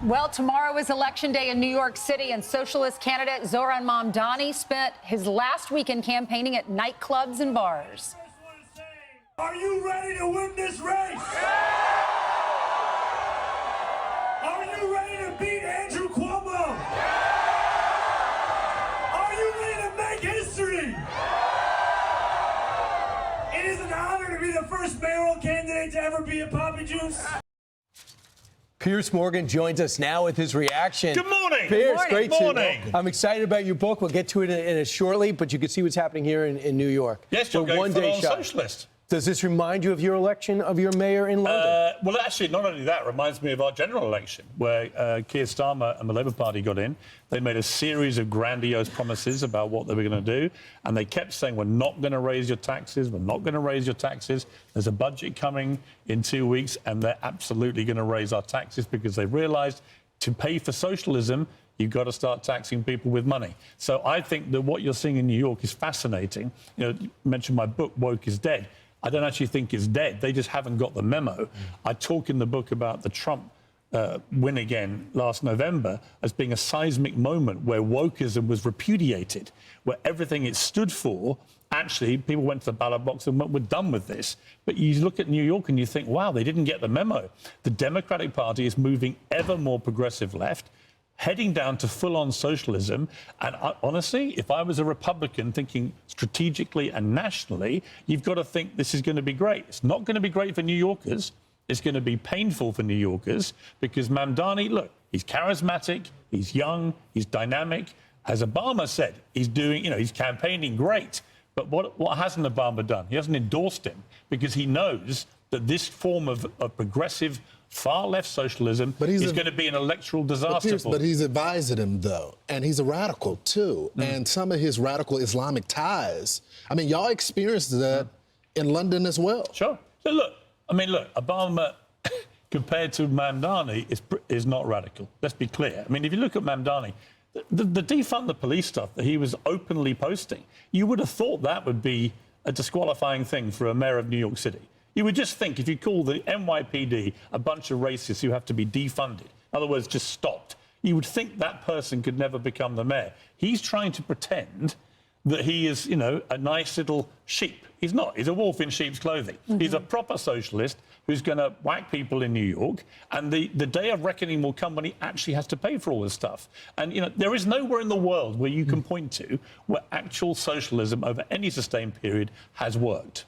Well, tomorrow is Election Day in New York City, and socialist candidate Zohran Mamdani spent his last weekend campaigning at nightclubs and bars. Are you ready to win this race? Are you ready to beat Andrew Cuomo? Are you ready to make history? It is an honor to be the first mayoral candidate to ever be a Papa Juice. Piers Morgan joins us now with his reaction. Good morning. Piers, Good morning. I'm excited about your book. We'll get to it in a shortly, but you can see what's happening here in New York. Yes, you're going full-on socialist. Does this remind you of your election of your mayor in London? Well, actually, not only that, it reminds me of our general election, where Keir Starmer and the Labour Party got in. They made a series of grandiose promises about what they were going to do, and they kept saying, we're not going to raise your taxes, we're not going to raise your taxes. There's a budget coming in 2 weeks, and they're absolutely going to raise our taxes because they realised to pay for socialism, you've got to start taxing people with money. So I think that what you're seeing in New York is fascinating. You mentioned my book, Woke is Dead. I don't actually think it's dead. They just haven't got the memo. I talk in the book about the Trump win again last November as being a seismic moment where wokeism was repudiated, where everything it stood for, actually, people went to the ballot box and went, we're done with this. But you look at New York and you think, wow, they didn't get the memo. The Democratic Party is moving ever more progressive left, heading down to full-on socialism. And honestly, if I was a Republican thinking strategically and nationally, you've got to think this is going to be great. It's not going to be great for New Yorkers. It's going to be painful for New Yorkers because Mamdani, look, he's charismatic, he's young, he's dynamic. As Obama said, he's doing, he's campaigning great. But what hasn't Obama done? He hasn't endorsed him because he knows that this form of progressive far-left socialism is going to be an electoral disaster. But he's advising him, though, and he's a radical, too. And some of his radical Islamic ties, I mean, y'all experienced that in London as well. Sure. So, look, Obama, compared to Mamdani, is not radical. Let's be clear. I mean, if you look at Mamdani, the defund the police stuff that he was openly posting, you would have thought that would be a disqualifying thing for a mayor of New York City. You would just think if you call the NYPD a bunch of racists who have to be defunded, in other words, just stopped, you would think that person could never become the mayor. He's trying to pretend that he is, a nice little sheep. He's not. He's a wolf in sheep's clothing. He's a proper socialist who's going to whack people in New York. And the day of reckoning will come when he actually has to pay for all this stuff. And, there is nowhere in the world where you can point to where actual socialism over any sustained period has worked.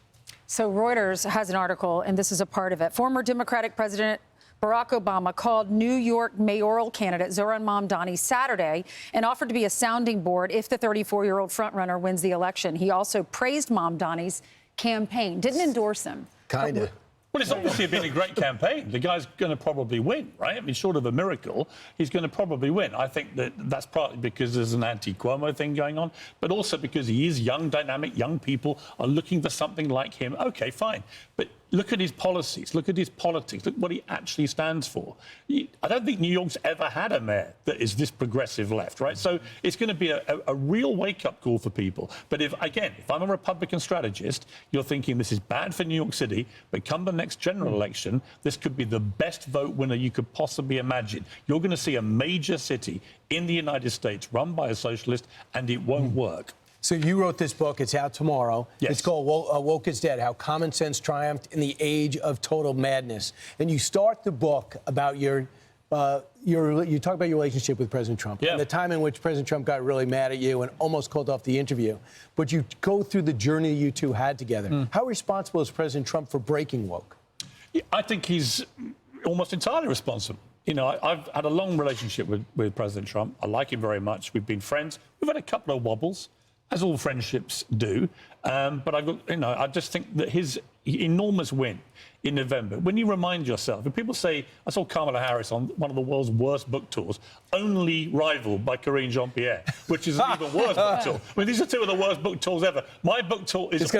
So Reuters has an article, and this is a part of it. Former Democratic President Barack Obama called New York mayoral candidate Zohran Mamdani Saturday and offered to be a sounding board if the 34-year-old frontrunner wins the election. He also praised Mamdani's campaign, didn't endorse him. Kind of. Well, it's obviously been a great campaign. The guy's going to probably win, right? I mean, short of a miracle, he's going to probably win. I think that's partly because there's an anti-Cuomo thing going on, but also because he is young, dynamic. Young people are looking for something like him. OK, fine. But look at his policies. Look at his politics. Look what he actually stands for. I don't think New York's ever had a mayor that is this progressive left, right? So it's going to be a real wake-up call for people. But if I'm a Republican strategist, you're thinking this is bad for New York City, but come the next general election, this could be the best vote winner you could possibly imagine. You're going to see a major city in the United States run by a socialist, and it won't work. So you wrote this book. It's out tomorrow. Yes. It's called Woke is Dead, How Common Sense Triumphed in the Age of Total Madness. And you start the book about you talk about your relationship with President Trump and the time in which President Trump got really mad at you and almost called off the interview. But you go through the journey you two had together. How responsible is President Trump for breaking woke? I think he's almost entirely responsible. I've had a long relationship with President Trump. I like him very much. We've been friends. We've had a couple of wobbles, as all friendships do. But I just think that his enormous win in November, when you remind yourself, and people say, I saw Kamala Harris on one of the world's worst book tours, only rivaled by Karine Jean-Pierre, which is an even worse book tour. I mean, these are two of the worst book tours ever. My book tour is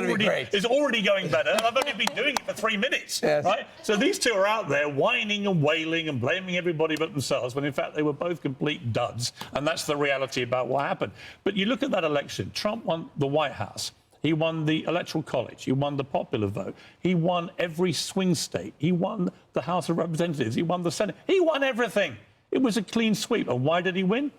already going better, and I've only been doing it for 3 minutes, right? So these two are out there whining and wailing and blaming everybody but themselves, when in fact they were both complete duds, and that's the reality about what happened. But you look at that election, Trump won the White House. He won the Electoral College. He won the popular vote. He won every swing state. He won the House of Representatives. He won the Senate. He won everything. It was a clean sweep. And why did he win?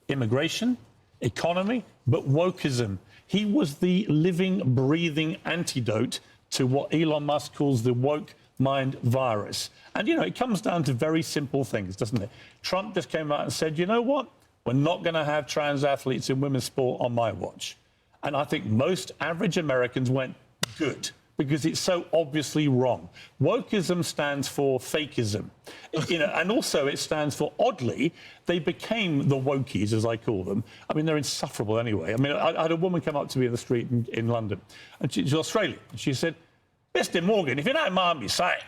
Immigration, economy, but wokeism. He was the living, breathing antidote to what Elon Musk calls the woke mind virus. And, you know, it comes down to very simple things, doesn't it? Trump just came out and said, you know what? We're not going to have trans athletes in women's sport on my watch. And I think most average Americans went, good, because it's so obviously wrong. Wokeism stands for fakeism. You know, and also it stands for, oddly, they became the wokies, as I call them. I mean, they're insufferable anyway. I mean, I had a woman come up to me in the street in London, and she's Australian. And she said, Mr. Morgan, if you don't mind me saying,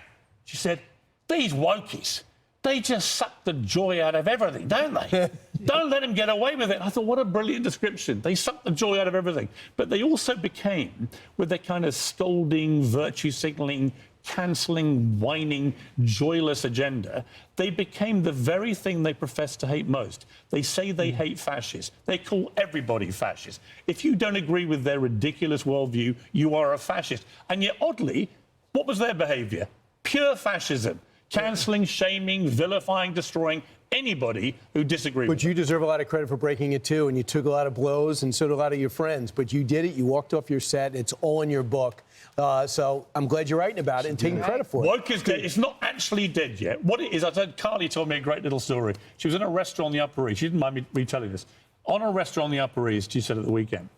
she said, these wokies, they just suck the joy out of everything, don't they? Don't let them get away with it. I thought, what a brilliant description. They suck the joy out of everything. But they also became, with their kind of scolding, virtue signalling, cancelling, whining, joyless agenda, they became the very thing they profess to hate most. They say they hate fascists. They call everybody fascist. If you don't agree with their ridiculous worldview, you are a fascist. And yet, oddly, what was their behaviour? Pure fascism. Cancelling, shaming, vilifying, destroying anybody who disagrees with But you deserve a lot of credit for breaking it, too, and you took a lot of blows, and so did a lot of your friends. But you did it. You walked off your set. It's all in your book. So I'm glad you're writing about it and taking credit for it. Woke is dead. It's not actually dead yet. What it is, I said, Carly told me a great little story. She was in a restaurant on the Upper East. She didn't mind me retelling this. On a restaurant on the Upper East, she said at the weekend,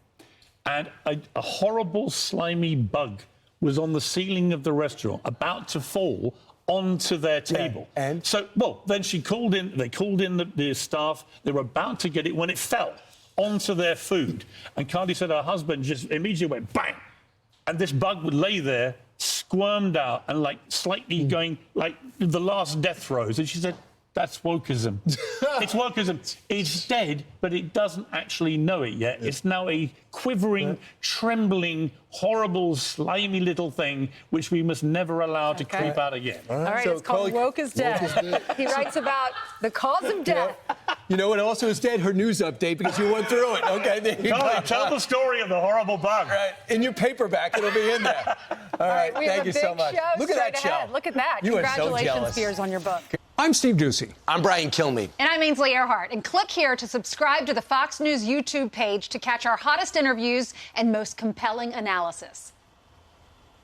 and a horrible, slimy bug was on the ceiling of the restaurant, about to fall onto their table. Yeah. And? So, well, then they called in the staff. They were about to get it when it fell onto their food. And Carly said her husband just immediately went bang. And this bug would lay there, squirmed out and like slightly going like the last death throes. And she said, that's wokeism. It's wokeism. It's dead, but it doesn't actually know it yet. It's now a quivering, trembling, horrible, slimy little thing which we must never allow to creep out again. All right, So it's called Woke is Dead. He writes about the cause of death. You know what also is dead? Her news update, because you went through it. Okay, there you go. Tell the story of the horrible bug. Right. In your paperback, it'll be in there. All right, We have thank a you big so much. show Look at that straight ahead. show. Look at that. You are so Congratulations, jealous. Piers, on your book. I'm Steve Doocy. I'm Brian Kilmeade. And I'm Ainsley Earhart. And click here to subscribe to the Fox News YouTube page to catch our hottest interviews and most compelling analysis.